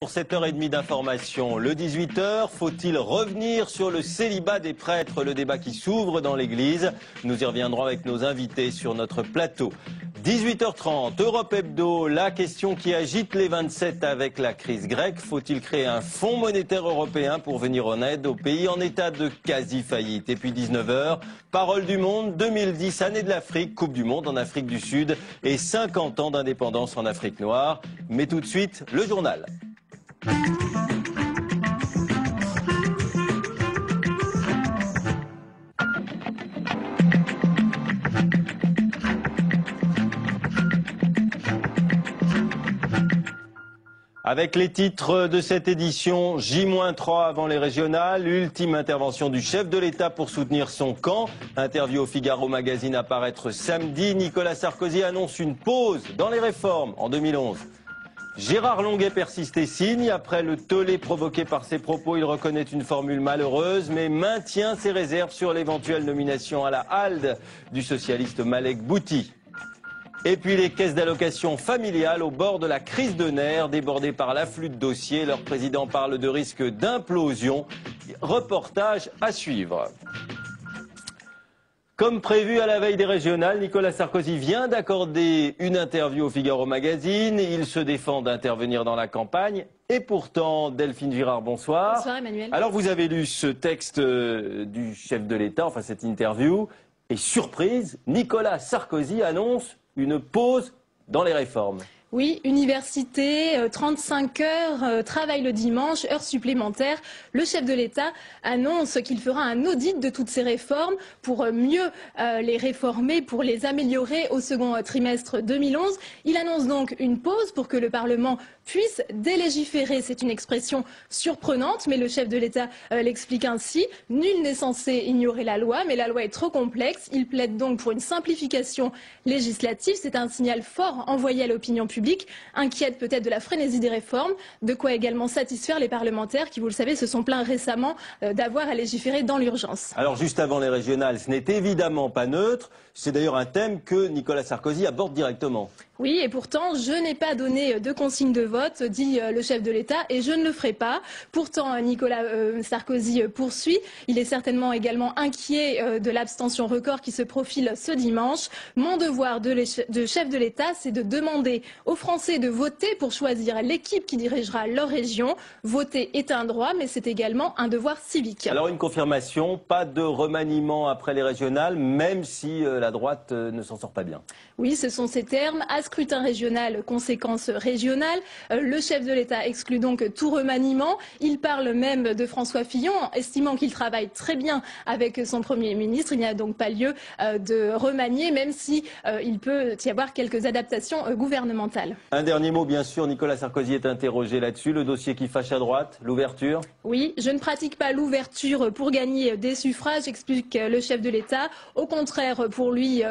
Pour 7h30 d'information, le 18h, faut-il revenir sur le célibat des prêtres, le débat qui s'ouvre dans l'Église? Nous y reviendrons avec nos invités sur notre plateau. 18h30, Europe Hebdo, la question qui agite les 27 avec la crise grecque. Faut-il créer un fonds monétaire européen pour venir en aide aux pays en état de quasi-faillite? Et puis 19h, Parole du Monde, 2010, année de l'Afrique, Coupe du Monde en Afrique du Sud et 50 ans d'indépendance en Afrique noire. Mais tout de suite, le journal. Avec les titres de cette édition, J-3 avant les régionales, ultime intervention du chef de l'État pour soutenir son camp. Interview au Figaro Magazine à paraître samedi. Nicolas Sarkozy annonce une pause dans les réformes en 2011. Gérard Longuet persiste et signe. Après le tollé provoqué par ses propos, il reconnaît une formule malheureuse, mais maintient ses réserves sur l'éventuelle nomination à la halde du socialiste Malek Bouti. Et puis les caisses d'allocation familiales au bord de la crise de nerfs, débordées par l'afflux de dossiers. Leur président parle de risque d'implosion. Reportage à suivre. Comme prévu à la veille des régionales, Nicolas Sarkozy vient d'accorder une interview au Figaro Magazine. Il se défend d'intervenir dans la campagne. Et pourtant, Delphine Girard, bonsoir. Bonsoir Emmanuel. Alors vous avez lu ce texte du chef de l'État, enfin cette interview. Et surprise, Nicolas Sarkozy annonce une pause dans les réformes. Oui, université, 35 heures, travail le dimanche, heures supplémentaires. Le chef de l'État annonce qu'il fera un audit de toutes ces réformes pour mieux les réformer, pour les améliorer au second trimestre 2011. Il annonce donc une pause pour que le Parlement puisse délégiférer. C'est une expression surprenante, mais le chef de l'État l'explique ainsi. Nul n'est censé ignorer la loi, mais la loi est trop complexe. Il plaide donc pour une simplification législative. C'est un signal fort envoyé à l'opinion publique, inquiète peut-être de la frénésie des réformes, de quoi également satisfaire les parlementaires qui, vous le savez, se sont plaints récemment d'avoir à légiférer dans l'urgence. Alors juste avant les régionales, ce n'est évidemment pas neutre. C'est d'ailleurs un thème que Nicolas Sarkozy aborde directement. Oui, et pourtant, je n'ai pas donné de consigne de vote, dit le chef de l'État, et je ne le ferai pas. Pourtant, Nicolas Sarkozy poursuit. Il est certainement également inquiet de l'abstention record qui se profile ce dimanche. Mon devoir de chef de l'État, c'est de demander aux Français de voter pour choisir l'équipe qui dirigera leur région. Voter est un droit, mais c'est également un devoir civique. Alors une confirmation, pas de remaniement après les régionales, même si la droite ne s'en sort pas bien. Oui, ce sont ces termes. À scrutin régional, conséquence régionale. Le chef de l'État exclut donc tout remaniement. Il parle même de François Fillon, estimant qu'il travaille très bien avec son Premier ministre. Il n'y a donc pas lieu de remanier, même si il peut y avoir quelques adaptations gouvernementales. Un dernier mot, bien sûr, Nicolas Sarkozy est interrogé là-dessus. Le dossier qui fâche à droite, l'ouverture? Oui, je ne pratique pas l'ouverture pour gagner des suffrages, explique le chef de l'État. Au contraire, pour lui,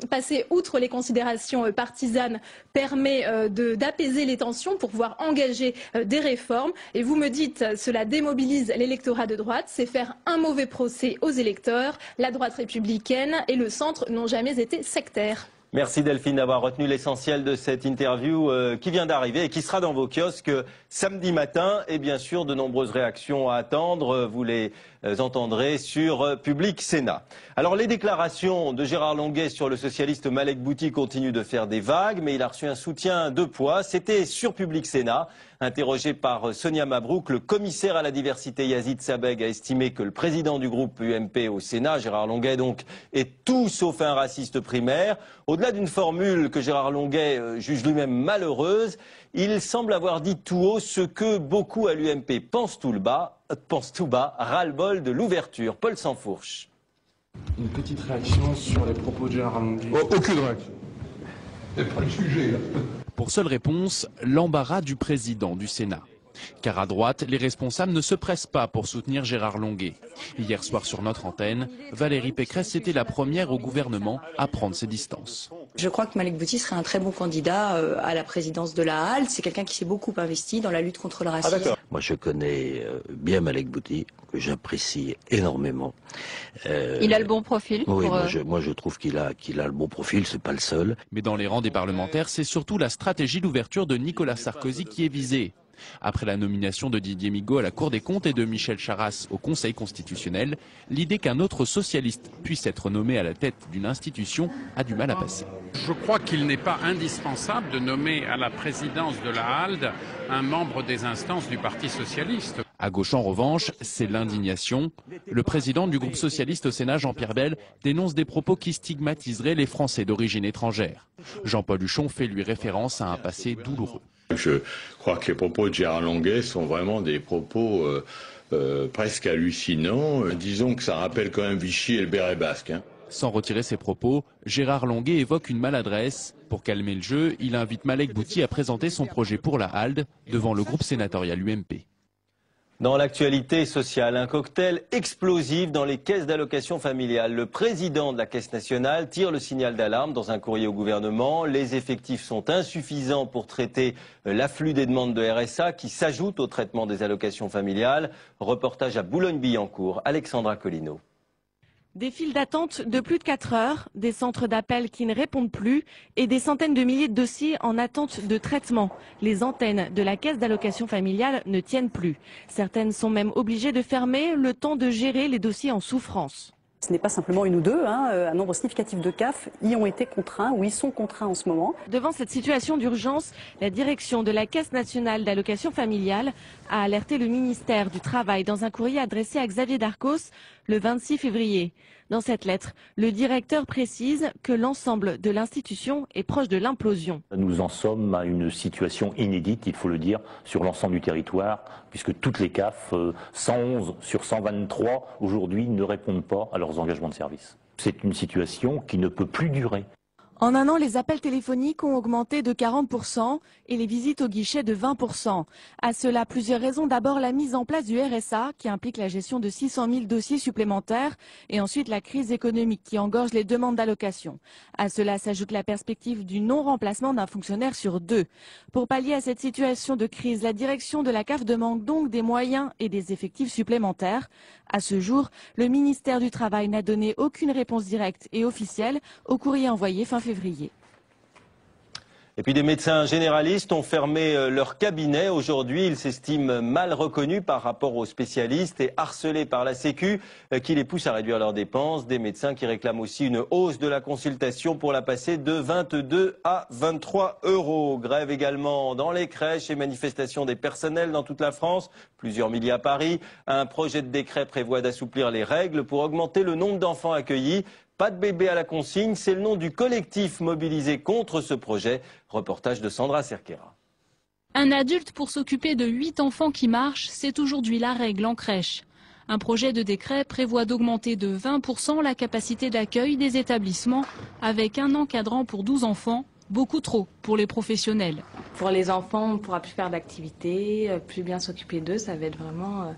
passer outre les considérations partisanes permet d'apaiser les tensions pour pouvoir engager des réformes. Et vous me dites, cela démobilise l'électorat de droite, c'est faire un mauvais procès aux électeurs. La droite républicaine et le centre n'ont jamais été sectaires. Merci Delphine d'avoir retenu l'essentiel de cette interview qui vient d'arriver et qui sera dans vos kiosques samedi matin. Et bien sûr, de nombreuses réactions à attendre. Vous les entendrez sur Public Sénat. Alors les déclarations de Gérard Longuet sur le socialiste Malek Bouti continuent de faire des vagues, mais il a reçu un soutien de poids. C'était sur Public Sénat. Interrogé par Sonia Mabrouk, le commissaire à la diversité Yazid Sabeg a estimé que le président du groupe UMP au Sénat, Gérard Longuet donc, est tout sauf un raciste primaire. Au-delà d'une formule que Gérard Longuet juge lui-même malheureuse, il semble avoir dit tout haut ce que beaucoup à l'UMP pensent tout bas, ras-le-bol de l'ouverture. Paul Sansfourche. Une petite réaction sur les propos de Gérard Longuet. Oh, aucune réaction. C'est pas le sujet, là. Pour seule réponse, l'embarras du président du Sénat. Car à droite, les responsables ne se pressent pas pour soutenir Gérard Longuet. Hier soir sur notre antenne, Valérie Pécresse était la première au gouvernement à prendre ses distances. Je crois que Malek Bouti serait un très bon candidat à la présidence de la HALT. C'est quelqu'un qui s'est beaucoup investi dans la lutte contre le racisme. Moi, je connais bien Malek Bouti, que j'apprécie énormément. Il a le bon profil. Oui, moi je trouve qu'il a le bon profil, c'est pas le seul. Mais dans les rangs des parlementaires, c'est surtout la stratégie d'ouverture de Nicolas Sarkozy qui est visée. Après la nomination de Didier Migaud à la Cour des comptes et de Michel Charasse au Conseil constitutionnel, l'idée qu'un autre socialiste puisse être nommé à la tête d'une institution a du mal à passer. Je crois qu'il n'est pas indispensable de nommer à la présidence de la HALD un membre des instances du Parti socialiste. À gauche, en revanche, c'est l'indignation. Le président du groupe socialiste au Sénat, Jean-Pierre Bel, dénonce des propos qui stigmatiseraient les Français d'origine étrangère. Jean-Paul Huchon fait lui référence à un passé douloureux. Je crois que les propos de Gérard Longuet sont vraiment des propos presque hallucinants. Disons que ça rappelle quand même Vichy et le béret basque. Sans retirer ses propos, Gérard Longuet évoque une maladresse. Pour calmer le jeu, il invite Malek Bouti à présenter son projet pour la HALD devant le groupe sénatorial UMP. Dans l'actualité sociale, un cocktail explosif dans les caisses d'allocation familiale. Le président de la Caisse nationale tire le signal d'alarme dans un courrier au gouvernement. Les effectifs sont insuffisants pour traiter l'afflux des demandes de RSA qui s'ajoutent au traitement des allocations familiales. Reportage à Boulogne-Billancourt, Alexandra Collineau. Des files d'attente de plus de 4 heures, des centres d'appel qui ne répondent plus et des centaines de milliers de dossiers en attente de traitement. Les antennes de la caisse d'allocation familiale ne tiennent plus. Certaines sont même obligées de fermer le temps de gérer les dossiers en souffrance. Ce n'est pas simplement une ou deux, un nombre significatif de CAF y ont été contraints ou y sont contraints en ce moment. Devant cette situation d'urgence, la direction de la Caisse nationale d'allocation familiale a alerté le ministère du Travail dans un courrier adressé à Xavier Darcos le 26 février. Dans cette lettre, le directeur précise que l'ensemble de l'institution est proche de l'implosion. Nous en sommes à une situation inédite, il faut le dire, sur l'ensemble du territoire, puisque toutes les CAF, 111 sur 123 aujourd'hui, ne répondent pas à leurs engagements de service. C'est une situation qui ne peut plus durer. En un an, les appels téléphoniques ont augmenté de 40% et les visites au guichet de 20%. À cela, plusieurs raisons. D'abord, la mise en place du RSA, qui implique la gestion de 600 000 dossiers supplémentaires, et ensuite la crise économique qui engorge les demandes d'allocation. À cela s'ajoute la perspective du non-remplacement d'un fonctionnaire sur 2. Pour pallier à cette situation de crise, la direction de la CAF demande donc des moyens et des effectifs supplémentaires. À ce jour, le ministère du Travail n'a donné aucune réponse directe et officielle au courrier envoyé fin février. Et puis des médecins généralistes ont fermé leur cabinet. Aujourd'hui, ils s'estiment mal reconnus par rapport aux spécialistes et harcelés par la Sécu qui les pousse à réduire leurs dépenses. Des médecins qui réclament aussi une hausse de la consultation pour la passer de 22 à 23 €. Grève également dans les crèches et manifestations des personnels dans toute la France. Plusieurs milliers à Paris. Un projet de décret prévoit d'assouplir les règles pour augmenter le nombre d'enfants accueillis. Pas de bébé à la consigne, c'est le nom du collectif mobilisé contre ce projet. Reportage de Sandra Cerquera. Un adulte pour s'occuper de 8 enfants qui marchent, c'est aujourd'hui la règle en crèche. Un projet de décret prévoit d'augmenter de 20% la capacité d'accueil des établissements avec un encadrant pour 12 enfants, beaucoup trop pour les professionnels. Pour les enfants, on ne pourra plus faire d'activités, plus bien s'occuper d'eux, ça va être vraiment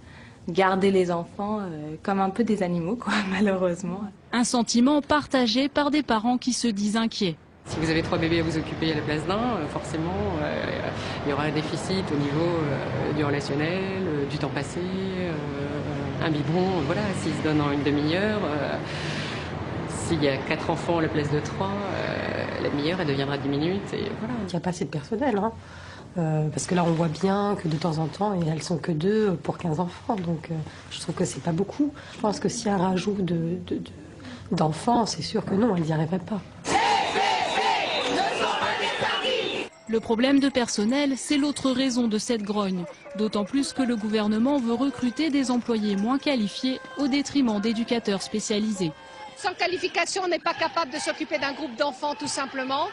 garder les enfants comme un peu des animaux, quoi, malheureusement. Un sentiment partagé par des parents qui se disent inquiets. Si vous avez 3 bébés à vous occuper à la place d'un, forcément, il y aura un déficit au niveau du relationnel, du temps passé, un biberon, voilà, s'il se donne en une demi-heure. S'il y a 4 enfants à la place de 3, la demi-heure, elle deviendra 10 minutes. Et voilà. Il n'y a pas assez de personnel, parce que là, on voit bien que de temps en temps, elles sont que 2 pour 15 enfants. Donc, je trouve que c'est pas beaucoup. Je pense que s'il y a un rajout d'enfants, c'est sûr que non, elles n'y arriveraient pas. Le problème de personnel, c'est l'autre raison de cette grogne. D'autant plus que le gouvernement veut recruter des employés moins qualifiés au détriment d'éducateurs spécialisés. Sans qualification, on n'est pas capable de s'occuper d'un groupe d'enfants tout simplement.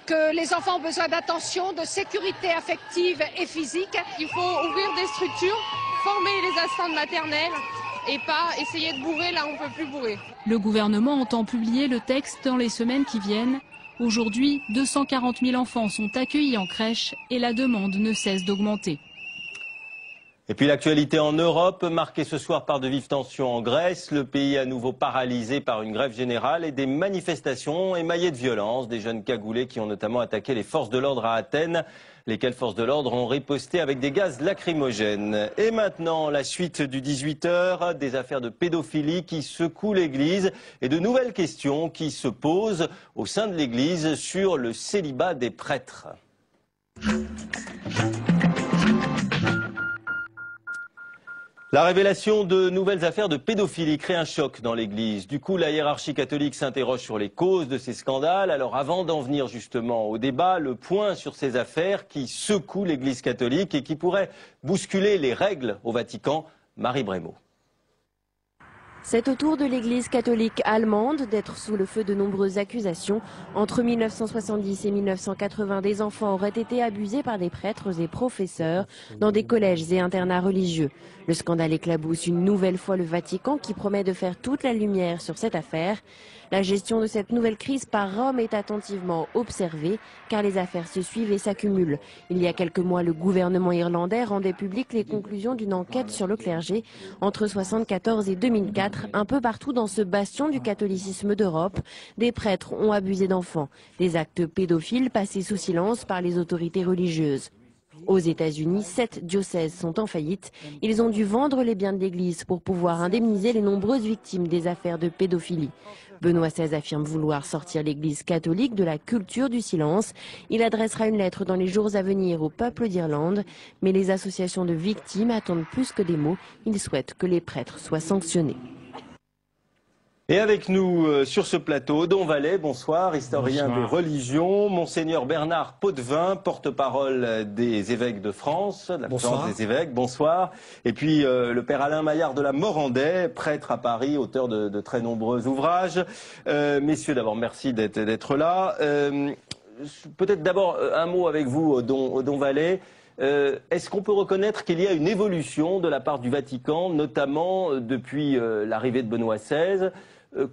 Que les enfants ont besoin d'attention, de sécurité affective et physique. Il faut ouvrir des structures, former les assistantes maternelles et pas essayer de bourrer là où on ne peut plus bourrer. Le gouvernement entend publier le texte dans les semaines qui viennent. Aujourd'hui, 240 000 enfants sont accueillis en crèche et la demande ne cesse d'augmenter. Et puis l'actualité en Europe, marquée ce soir par de vives tensions en Grèce, le pays à nouveau paralysé par une grève générale et des manifestations émaillées de violence, des jeunes cagoulés qui ont notamment attaqué les forces de l'ordre à Athènes, lesquelles forces de l'ordre ont riposté avec des gaz lacrymogènes. Et maintenant, la suite du 18h, des affaires de pédophilie qui secouent l'Église et de nouvelles questions qui se posent au sein de l'Église sur le célibat des prêtres. La révélation de nouvelles affaires de pédophilie crée un choc dans l'Église. Du coup, la hiérarchie catholique s'interroge sur les causes de ces scandales. Alors avant d'en venir justement au débat, le point sur ces affaires qui secouent l'Église catholique et qui pourraient bousculer les règles au Vatican. Marie Brémaud. C'est au tour de l'Église catholique allemande d'être sous le feu de nombreuses accusations. Entre 1970 et 1980, des enfants auraient été abusés par des prêtres et professeurs dans des collèges et internats religieux. Le scandale éclabousse une nouvelle fois le Vatican qui promet de faire toute la lumière sur cette affaire. La gestion de cette nouvelle crise par Rome est attentivement observée car les affaires se suivent et s'accumulent. Il y a quelques mois, le gouvernement irlandais rendait publiques les conclusions d'une enquête sur le clergé. Entre 1974 et 2004, un peu partout dans ce bastion du catholicisme d'Europe, des prêtres ont abusé d'enfants. Des actes pédophiles passés sous silence par les autorités religieuses. Aux États-Unis, 7 diocèses sont en faillite. Ils ont dû vendre les biens de l'Église pour pouvoir indemniser les nombreuses victimes des affaires de pédophilie. Benoît XVI affirme vouloir sortir l'Église catholique de la culture du silence. Il adressera une lettre dans les jours à venir au peuple d'Irlande. Mais les associations de victimes attendent plus que des mots. Ils souhaitent que les prêtres soient sanctionnés. Et avec nous sur ce plateau, Don Vallet, bonsoir, historien des religions, Monseigneur Bernard Potvin, porte-parole des évêques de France, de la conférence des évêques, bonsoir. Et puis le père Alain Maillard de la Morandais, prêtre à Paris, auteur de très nombreux ouvrages. Messieurs, d'abord, merci d'être là. Peut-être d'abord un mot avec vous, Don Vallet. Est-ce qu'on peut reconnaître qu'il y a une évolution de la part du Vatican, notamment depuis l'arrivée de Benoît XVI,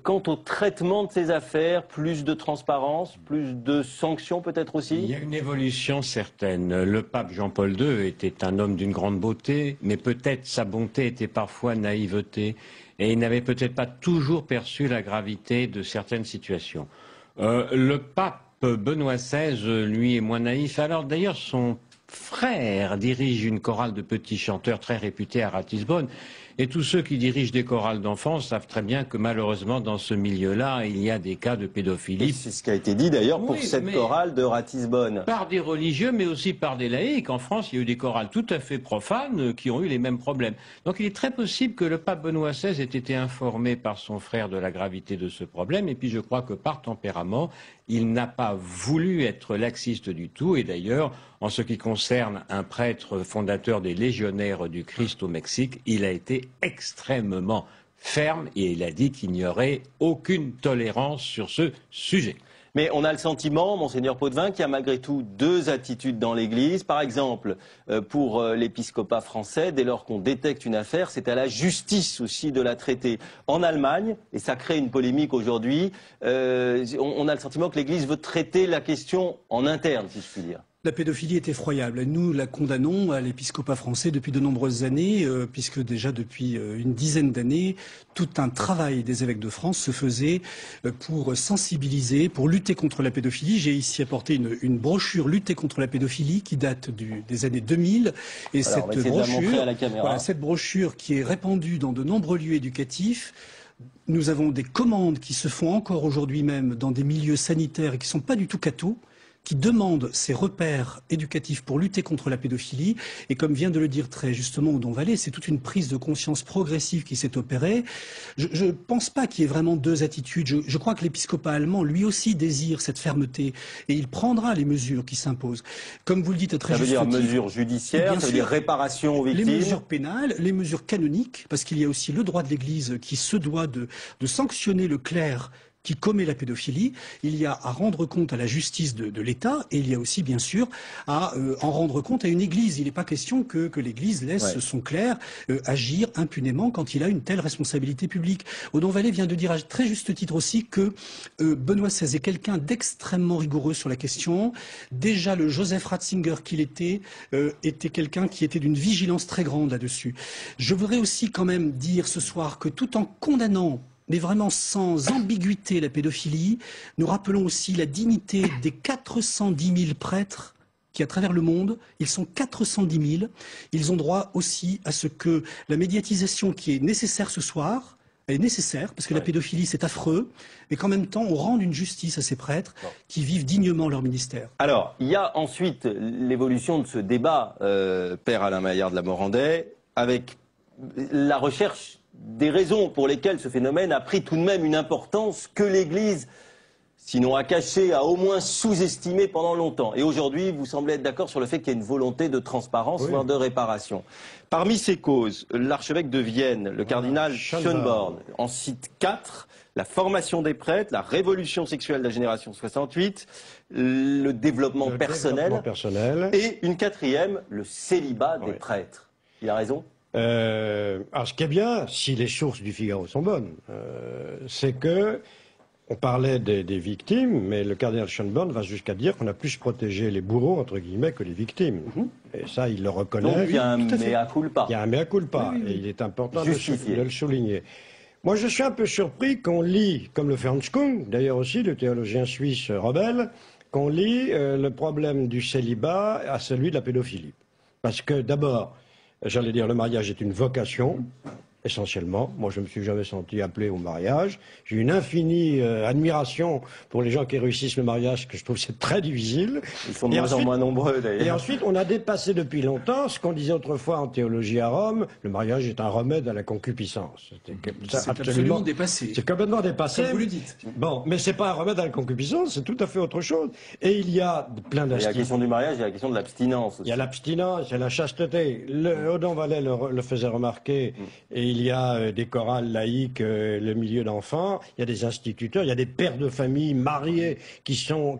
quant au traitement de ces affaires, plus de transparence, plus de sanctions peut-être aussi? Il y a une évolution certaine. Le pape Jean-Paul II était un homme d'une grande beauté, mais peut-être sa bonté était parfois naïveté, et il n'avait peut-être pas toujours perçu la gravité de certaines situations. Le pape Benoît XVI, lui, est moins naïf. Alors d'ailleurs, son frère dirige une chorale de petits chanteurs très réputée à Ratisbonne. Et tous ceux qui dirigent des chorales d'enfants savent très bien que malheureusement dans ce milieu-là, il y a des cas de pédophilie. C'est ce qui a été dit d'ailleurs pour cette chorale de Ratisbonne. Par des religieux, mais aussi par des laïcs. En France, il y a eu des chorales tout à fait profanes qui ont eu les mêmes problèmes. Donc il est très possible que le pape Benoît XVI ait été informé par son frère de la gravité de ce problème. Et puis je crois que par tempérament, il n'a pas voulu être laxiste du tout. Et d'ailleurs, en ce qui concerne un prêtre fondateur des Légionnaires du Christ au Mexique, il a été extrêmement ferme et il a dit qu'il n'y aurait aucune tolérance sur ce sujet. Mais on a le sentiment, Monseigneur Potvin, qu'il y a malgré tout deux attitudes dans l'Église. Par exemple, pour l'épiscopat français, dès lors qu'on détecte une affaire, c'est à la justice aussi de la traiter. En Allemagne, et ça crée une polémique aujourd'hui, on a le sentiment que l'Église veut traiter la question en interne, si je puis dire. La pédophilie est effroyable. Nous la condamnons à l'épiscopat français depuis de nombreuses années, puisque déjà depuis une dizaine d'années, tout un travail des évêques de France se faisait pour sensibiliser, pour lutter contre la pédophilie. J'ai ici apporté une brochure Lutter contre la pédophilie qui date des années 2000. Et alors, cette brochure qui est répandue dans de nombreux lieux éducatifs. Nous avons des commandes qui se font encore aujourd'hui même dans des milieux sanitaires et qui ne sont pas du tout cathos, qui demande ces repères éducatifs pour lutter contre la pédophilie. Et comme vient de le dire très justement Don Vallet, c'est toute une prise de conscience progressive qui s'est opérée. Je ne pense pas qu'il y ait vraiment deux attitudes. Je crois que l'épiscopat allemand, lui aussi, désire cette fermeté. Et il prendra les mesures qui s'imposent. Comme vous le dites très justement. Ça veut dire mesures judiciaires, ça veut dire réparation aux victimes. Les mesures pénales, les mesures canoniques, parce qu'il y a aussi le droit de l'Église qui se doit de sanctionner le clerc qui commet la pédophilie, il y a à rendre compte à la justice de l'État, et il y a aussi, bien sûr, à en rendre compte à une Église. Il n'est pas question que l'Église laisse son clerc agir impunément quand il a une telle responsabilité publique. Odon Vallée vient de dire à très juste titre aussi que Benoît XVI est quelqu'un d'extrêmement rigoureux sur la question. Déjà, le Joseph Ratzinger qu'il était quelqu'un qui était d'une vigilance très grande là-dessus. Je voudrais aussi quand même dire ce soir que tout en condamnant mais vraiment sans ambiguïté la pédophilie, nous rappelons aussi la dignité des 410 000 prêtres qui, à travers le monde, ils sont 410 000, ils ont droit aussi à ce que la médiatisation qui est nécessaire ce soir, elle est nécessaire, parce que la pédophilie c'est affreux, mais qu'en même temps on rende une justice à ces prêtres qui vivent dignement leur ministère. Alors, il y a ensuite l'évolution de ce débat, Père Alain Maillard de la Morandais, avec la recherche des raisons pour lesquelles ce phénomène a pris tout de même une importance que l'Église, sinon a caché, a au moins sous-estimé pendant longtemps. Et aujourd'hui, vous semblez être d'accord sur le fait qu'il y a une volonté de transparence, voire de réparation. Parmi ces causes, l'archevêque de Vienne, le cardinal Schönborn, en cite 4, la formation des prêtres, la révolution sexuelle de la génération 68, le développement personnel, et une quatrième, le célibat des prêtres. Il a raison ? Alors ce qui est bien, si les sources du Figaro sont bonnes, c'est que on parlait des victimes, mais le cardinal Schönborn va jusqu'à dire qu'on a plus protégé les bourreaux, entre guillemets, que les victimes. Et ça, il le reconnaît. Donc il y a un mea culpa. Il y a un mea culpa, et il est important de le souligner. Moi, je suis un peu surpris qu'on lit, comme le fait Hans Kung, d'ailleurs aussi, le théologien suisse rebelle, qu'on lit le problème du célibat à celui de la pédophilie. Parce que, d'abord, j'allais dire, le mariage est une vocation, essentiellement. Moi, je ne me suis jamais senti appelé au mariage. J'ai une infinie admiration pour les gens qui réussissent le mariage, que je trouve c'est très difficile. Ils sont de moins en moins nombreux, d'ailleurs. Et ensuite, on a dépassé depuis longtemps ce qu'on disait autrefois en théologie à Rome, le mariage est un remède à la concupiscence. C'est absolument dépassé. C'est complètement dépassé. Comme vous le dites. Bon, mais c'est pas un remède à la concupiscence, c'est tout à fait autre chose. Et il y a plein d'astuces. Il y a la question du mariage, il y a la question de l'abstinence aussi. Il y a l'abstinence, il y a la chasteté. Odon Vallée le faisait remarquer, et il y a des chorales laïques, le milieu d'enfants, il y a des instituteurs, il y a des pères de famille mariés qui sont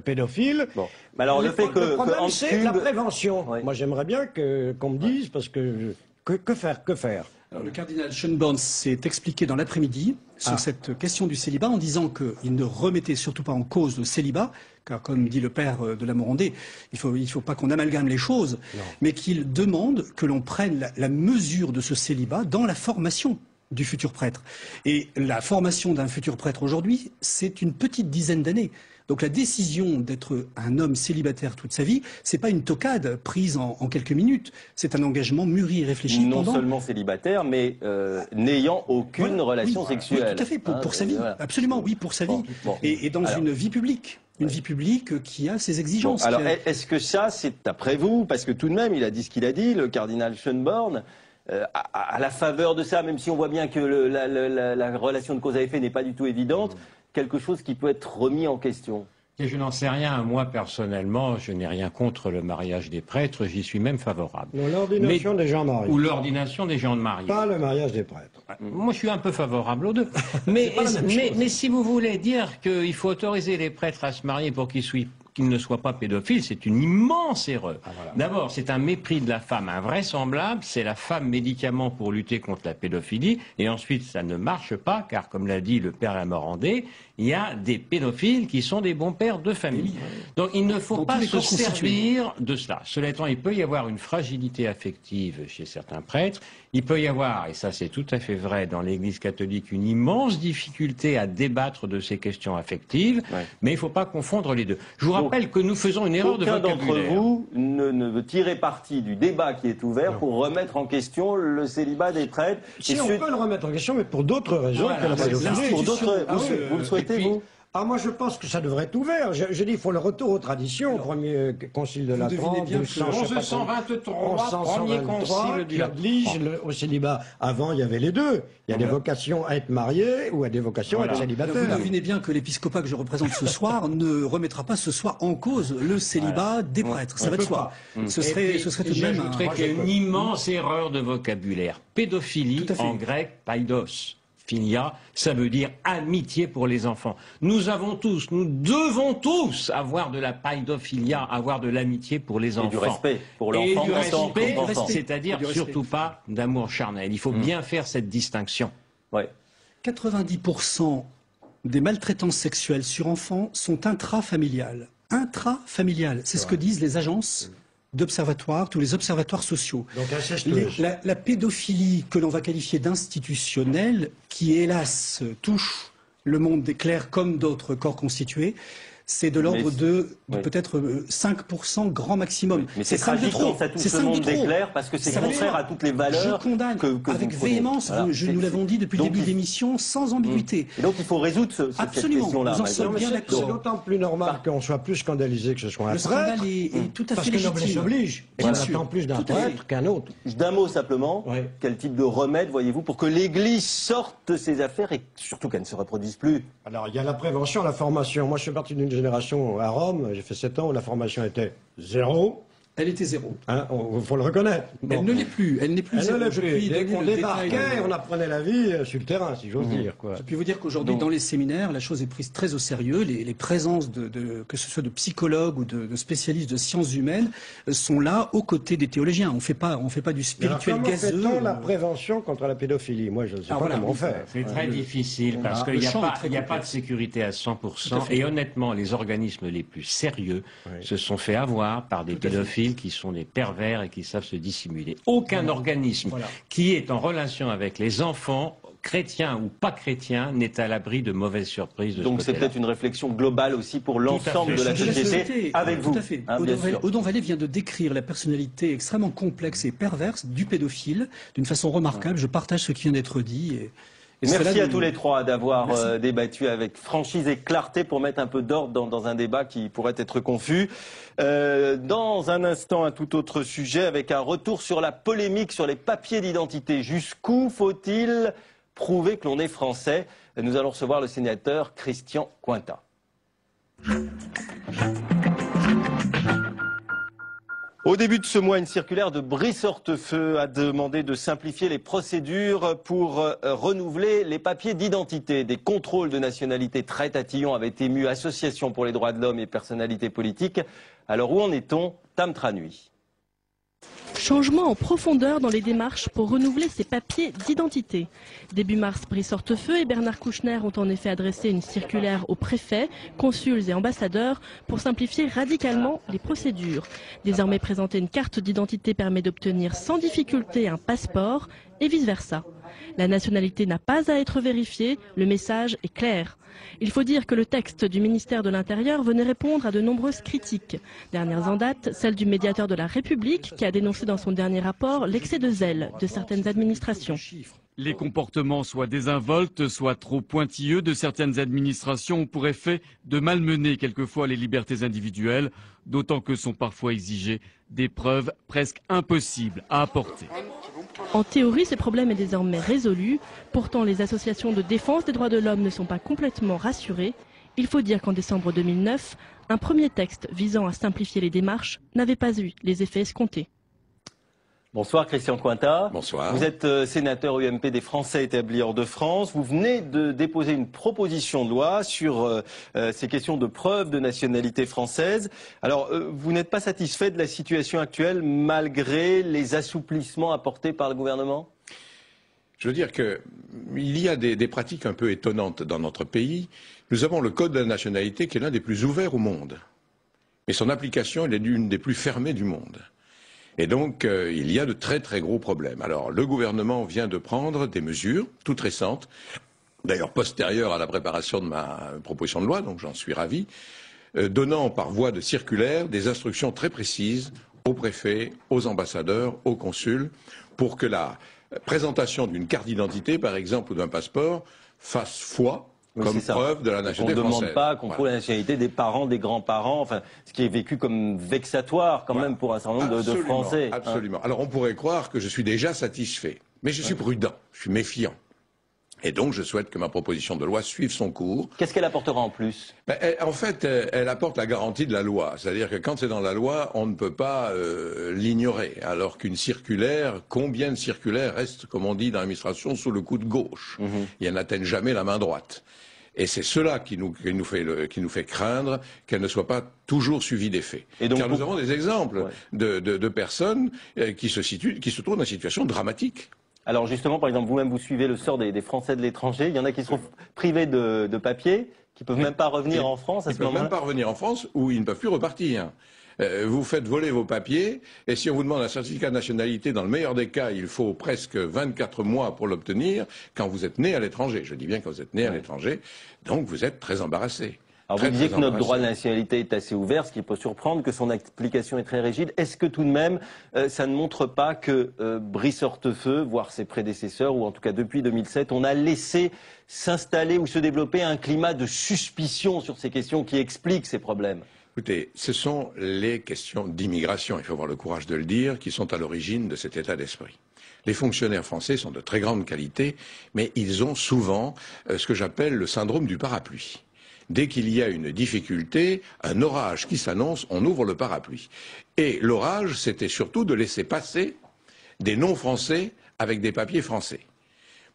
pédophiles. Bon. Mais alors le problème, c'est la prévention. Moi, j'aimerais bien qu'on me dise, parce que que faire Alors, le cardinal Schönborn s'est expliqué dans l'après-midi sur cette question du célibat en disant qu'il ne remettait surtout pas en cause le célibat, car comme dit le père de la Morandais, il faut pas qu'on amalgame les choses, mais qu'il demande que l'on prenne la mesure de ce célibat dans la formation du futur prêtre. Et la formation d'un futur prêtre aujourd'hui, c'est une petite dizaine d'années. Donc la décision d'être un homme célibataire toute sa vie, c'est pas une toquade prise en quelques minutes. C'est un engagement mûri et réfléchi. Non seulement célibataire, mais n'ayant aucune relation sexuelle. Oui, tout à fait, pour sa vie. Voilà. Absolument, oui, pour sa vie. Et dans une vie publique. Une vie publique qui a ses exigences. Bon, alors, est-ce que ça, c'est d'après vous, parce que tout de même, il a dit ce qu'il a dit, le cardinal Schönborn, à la faveur de ça, même si on voit bien que la relation de cause à effet n'est pas du tout évidente, quelque chose qui peut être remis en question? Et je n'en sais rien. Moi, personnellement, je n'ai rien contre le mariage des prêtres. J'y suis même favorable. L'ordination des gens mariés. Ou l'ordination des gens mariés. Pas le mariage des prêtres. Moi, je suis un peu favorable aux deux. mais si vous voulez dire qu'il faut autoriser les prêtres à se marier pour qu'ils ne soient pas pédophiles, c'est une immense erreur. D'abord, c'est un mépris de la femme invraisemblable. C'est la femme médicament pour lutter contre la pédophilie. Et ensuite, ça ne marche pas, car comme l'a dit le père Lamorandais, il y a des pédophiles qui sont des bons pères de famille. Donc il ne faut pas se servir de cela. Cela étant, il peut y avoir une fragilité affective chez certains prêtres. Il peut y avoir, et ça c'est tout à fait vrai dans l'Église catholique, une immense difficulté à débattre de ces questions affectives, mais il ne faut pas confondre les deux. Je vous rappelle que nous faisons une erreur de vocabulaire. Aucun d'entre vous ne veut tirer parti du débat qui est ouvert pour remettre en question le célibat des prêtres. Si on peut le remettre en question, mais pour d'autres raisons que la pédophilie. Pour d'autres, vous le souhaitez, vous? Moi, je pense que ça devrait être ouvert. Je dis, il faut le retour aux traditions. Au premier concile de Latran, 1123, premier concile qui oblige au célibat. Avant, il y avait les deux. Il y a des vocations à être marié ou à des vocations à être célibataire. Vous devinez bien que l'épiscopat que je représente ce soir ne remettra pas ce soir en cause le célibat des prêtres. Ça va de soi. Ce serait tout de même... J'ajouterais qu'il y a une immense erreur de vocabulaire. Pédophilie, en grec, paidos. Filia, ça veut dire amitié pour les enfants. Nous devons tous avoir de la païdophilia, avoir de l'amitié pour les enfants. Et du respect pour l'enfant. Et du respect, c'est-à-dire surtout pas d'amour charnel. Il faut bien faire cette distinction. Ouais. 90% des maltraitances sexuelles sur enfants sont intrafamiliales. Intrafamiliales, c'est ce que disent les agences d'observatoires, tous les observatoires sociaux. Donc la pédophilie que l'on va qualifier d'institutionnelle, qui hélas touche le monde des clercs comme d'autres corps constitués, c'est de l'ordre de peut-être 5% grand maximum. Mais c'est tragique quand ça touche le monde des clercs parce que c'est contraire à toutes les valeurs. Je condamne avec véhémence, nous l'avons dit depuis le début de l'émission, sans ambiguïté. Et donc il faut résoudre cette question-là. Nous en sommes bien d'accord. C'est d'autant plus normal qu'on soit plus scandalisé que ce soit un prêtre. Le scandale est tout à fait légitime. Parce que noblesse oblige. Et on attend plus d'un prêtre qu'un autre. D'un mot simplement, quel type de remède voyez-vous pour que l'Église sorte de ses affaires et surtout qu'elles ne se reproduisent plus? Alors il y a la prévention, la formation. Moi je fais partie d'une génération à Rome, j'ai fait 7 ans où la formation était 0. Elle était 0. Hein, faut le reconnaître. Bon. Elle ne l'est plus. Elle n'est plus 0. Dès qu'on débarquait, on apprenait la vie sur le terrain, si j'ose dire. Je puis vous dire qu'aujourd'hui, dans les séminaires, la chose est prise très au sérieux. Les présences, que ce soit de psychologues ou de spécialistes de sciences humaines, sont là aux côtés des théologiens. On fait pas du spirituel gazeux. Comment fait-on la prévention contre la pédophilie? Moi, je ne sais pas comment on fait. C'est très difficile parce qu'il n'y a pas de sécurité à 100%. Et honnêtement, les organismes les plus sérieux se sont fait avoir par des pédophiles qui sont des pervers et qui savent se dissimuler. Aucun organisme qui est en relation avec les enfants, chrétiens ou pas chrétiens, n'est à l'abri de mauvaises surprises. Donc c'est peut-être une réflexion globale aussi pour l'ensemble de la société avec vous. Tout à fait. Audon Vallée vient de décrire la personnalité extrêmement complexe et perverse du pédophile d'une façon remarquable. Je partage ce qui vient d'être dit. Merci à tous les trois d'avoir débattu avec franchise et clarté pour mettre un peu d'ordre dans un débat qui pourrait être confus. Dans un instant, un tout autre sujet avec un retour sur la polémique sur les papiers d'identité. Jusqu'où faut-il prouver que l'on est français? Nous allons recevoir le sénateur Christian Cointat. Au début de ce mois, une circulaire de Brice-Hortefeux a demandé de simplifier les procédures pour renouveler les papiers d'identité. Des contrôles de nationalité très tatillons avaient ému associations pour les droits de l'homme et personnalités politiques. Alors où en est-on? Tam Tranui. Changement en profondeur dans les démarches pour renouveler ces papiers d'identité. Début mars, Brice-Hortefeux et Bernard Kouchner ont en effet adressé une circulaire aux préfets, consuls et ambassadeurs pour simplifier radicalement les procédures. Désormais, présenter une carte d'identité permet d'obtenir sans difficulté un passeport et vice-versa. La nationalité n'a pas à être vérifiée, le message est clair. Il faut dire que le texte du ministère de l'Intérieur venait répondre à de nombreuses critiques. Dernières en date, celle du médiateur de la République qui a dénoncé dans son dernier rapport l'excès de zèle de certaines administrations. Les comportements soit désinvoltes, soit trop pointilleux de certaines administrations ont pour effet de malmener quelquefois les libertés individuelles, d'autant que sont parfois exigées des preuves presque impossibles à apporter. En théorie, ce problème est désormais résolu. Pourtant, les associations de défense des droits de l'homme ne sont pas complètement rassurées. Il faut dire qu'en décembre 2009, un premier texte visant à simplifier les démarches n'avait pas eu les effets escomptés. Bonsoir Christian Cointat. Bonsoir. Vous êtes sénateur UMP des Français établis hors de France. Vous venez de déposer une proposition de loi sur ces questions de preuve de nationalité française. Alors, vous n'êtes pas satisfait de la situation actuelle malgré les assouplissements apportés par le gouvernement ? Je veux dire qu'il y a des pratiques un peu étonnantes dans notre pays. Nous avons le Code de la nationalité qui est l'un des plus ouverts au monde. Mais son application, elle est l'une des plus fermées du monde. Et donc, il y a de très très gros problèmes. Alors, le gouvernement vient de prendre des mesures, toutes récentes, d'ailleurs postérieures à la préparation de ma proposition de loi, donc j'en suis ravi, donnant par voie de circulaire des instructions très précises aux préfets, aux ambassadeurs, aux consuls, pour que la présentation d'une carte d'identité, par exemple, ou d'un passeport, fasse foi comme preuve de la nationalité française. On ne demande pas qu'on prouve la nationalité des parents, des grands-parents, enfin, ce qui est vécu comme vexatoire quand même pour un certain nombre de Français. Absolument. Alors on pourrait croire que je suis déjà satisfait, mais je suis prudent, je suis méfiant. Et donc, je souhaite que ma proposition de loi suive son cours. Qu'est-ce qu'elle apportera en plus? En fait, elle apporte la garantie de la loi. C'est-à-dire que quand c'est dans la loi, on ne peut pas l'ignorer. Alors qu'une circulaire, combien de circulaires restent, comme on dit dans l'administration, sous le coude gauche? Et elles n'atteignent jamais la main droite. Et c'est cela qui nous fait craindre qu'elle ne soit pas toujours suivie des faits. Car nous avons des exemples de personnes qui se trouvent dans une situation dramatique. Alors justement, par exemple, vous-même, vous suivez le sort des Français de l'étranger. Il y en a qui sont privés de papier, qui ne peuvent même pas revenir en France à ce moment-là. Ils ne peuvent même pas revenir en France ou ils ne peuvent plus repartir. Vous faites voler vos papiers et si on vous demande un certificat de nationalité, dans le meilleur des cas, il faut presque 24 mois pour l'obtenir quand vous êtes né à l'étranger. Je dis bien quand vous êtes né à l'étranger, donc vous êtes très embarrassé. Alors vous disiez que notre droit de nationalité est assez ouvert, ce qui peut surprendre, que son application est très rigide. Est-ce que tout de même, ça ne montre pas que Brice Hortefeux, voire ses prédécesseurs, ou en tout cas depuis 2007, on a laissé s'installer ou se développer un climat de suspicion sur ces questions qui expliquent ces problèmes? Écoutez, ce sont les questions d'immigration, il faut avoir le courage de le dire, qui sont à l'origine de cet état d'esprit. Les fonctionnaires français sont de très grande qualité, mais ils ont souvent ce que j'appelle le syndrome du parapluie. Dès qu'il y a une difficulté, un orage qui s'annonce, on ouvre le parapluie. Et l'orage, c'était surtout de laisser passer des non-français avec des papiers français.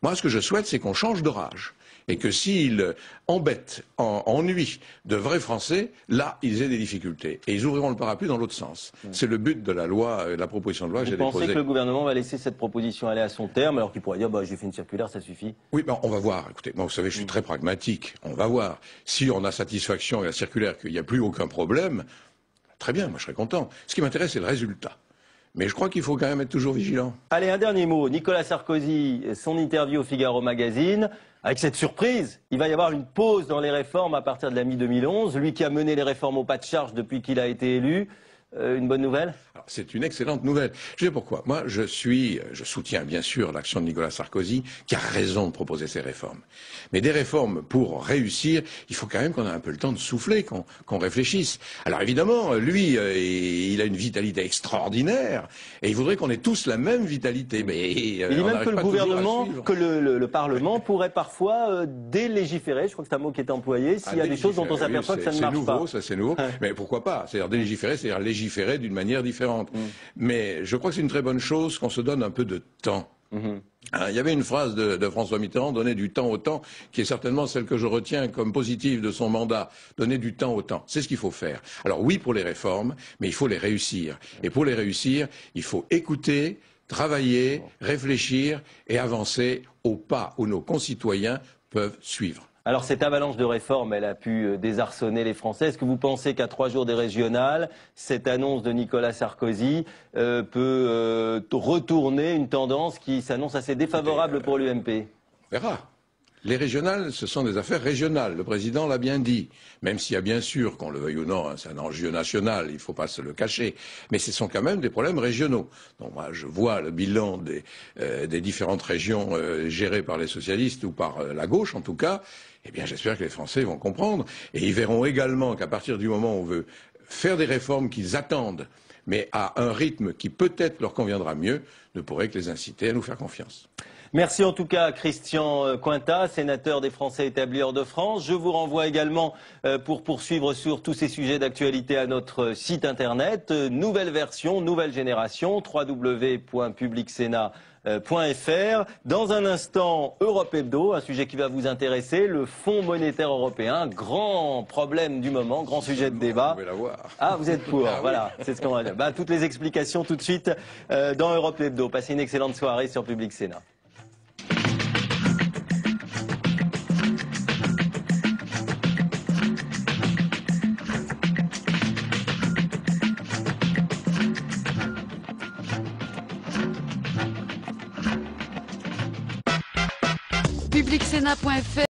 Moi, ce que je souhaite, c'est qu'on change d'orage. Et que s'ils embêtent, ennuient de vrais Français, là, ils aient des difficultés. Et ils ouvriront le parapluie dans l'autre sens. C'est le but de la loi, la proposition de loi que j'ai déposée. Vous pensez que le gouvernement va laisser cette proposition aller à son terme, alors qu'il pourrait dire, j'ai fait une circulaire, ça suffit? Oui, on va voir. Écoutez, moi, vous savez, je suis très pragmatique. On va voir. Si on a satisfaction à la circulaire qu'il n'y a plus aucun problème, très bien, moi je serais content. Ce qui m'intéresse, c'est le résultat. Mais je crois qu'il faut quand même être toujours vigilant. Allez, un dernier mot. Nicolas Sarkozy, son interview au Figaro Magazine. Avec cette surprise, il va y avoir une pause dans les réformes à partir de la mi-2011. Lui qui a mené les réformes au pas de charge depuis qu'il a été élu. Une bonne nouvelle? C'est une excellente nouvelle. Je sais pourquoi. Moi, je soutiens bien sûr l'action de Nicolas Sarkozy, qui a raison de proposer ces réformes. Mais des réformes, pour réussir, il faut quand même qu'on ait un peu le temps de souffler, qu'on réfléchisse. Alors évidemment, lui, il a une vitalité extraordinaire, et il voudrait qu'on ait tous la même vitalité. Mais il dit même que le gouvernement, que le Parlement pourrait parfois délégiférer, je crois que c'est un mot qui est employé, s'il y a des choses dont on s'aperçoit que ça ne marche pas. C'est nouveau, mais pourquoi pas? C'est-à-dire délégiférer, c'est-à-dire légiférer d'une manière différente. Mais je crois que c'est une très bonne chose qu'on se donne un peu de temps. Il y avait une phrase de François Mitterrand, donner du temps au temps, qui est certainement celle que je retiens comme positive de son mandat, donner du temps au temps. C'est ce qu'il faut faire. Alors oui pour les réformes, mais il faut les réussir. Et pour les réussir, il faut écouter, travailler, réfléchir et avancer au pas où nos concitoyens peuvent suivre. Alors cette avalanche de réformes, elle a pu désarçonner les Français. Est-ce que vous pensez qu'à 3 jours des régionales, cette annonce de Nicolas Sarkozy peut retourner une tendance qui s'annonce assez défavorable pour l'UMP? On verra. Les régionales, ce sont des affaires régionales. Le président l'a bien dit. Même s'il y a bien sûr, qu'on le veuille ou non, c'est un enjeu national, il ne faut pas se le cacher. Mais ce sont quand même des problèmes régionaux. Donc moi, je vois le bilan des différentes régions gérées par les socialistes ou par la gauche, en tout cas. Eh bien, j'espère que les Français vont comprendre. Et ils verront également qu'à partir du moment où on veut faire des réformes qu'ils attendent, mais à un rythme qui peut-être leur conviendra mieux, ne pourrait que les inciter à nous faire confiance. Merci en tout cas à Christian Cointat, sénateur des Français établis hors de France. Je vous renvoie également pour poursuivre sur tous ces sujets d'actualité à notre site internet. Nouvelle version, nouvelle génération, www.publicsénat.fr. Dans un instant, Europe Hebdo, un sujet qui va vous intéresser, le Fonds monétaire européen, grand problème du moment, grand sujet de débat. Ah, vous êtes pour, voilà, c'est ce qu'on va dire. Toutes les explications tout de suite dans Europe Hebdo. Passez une excellente soirée sur Public Sénat. Publicsénat.fr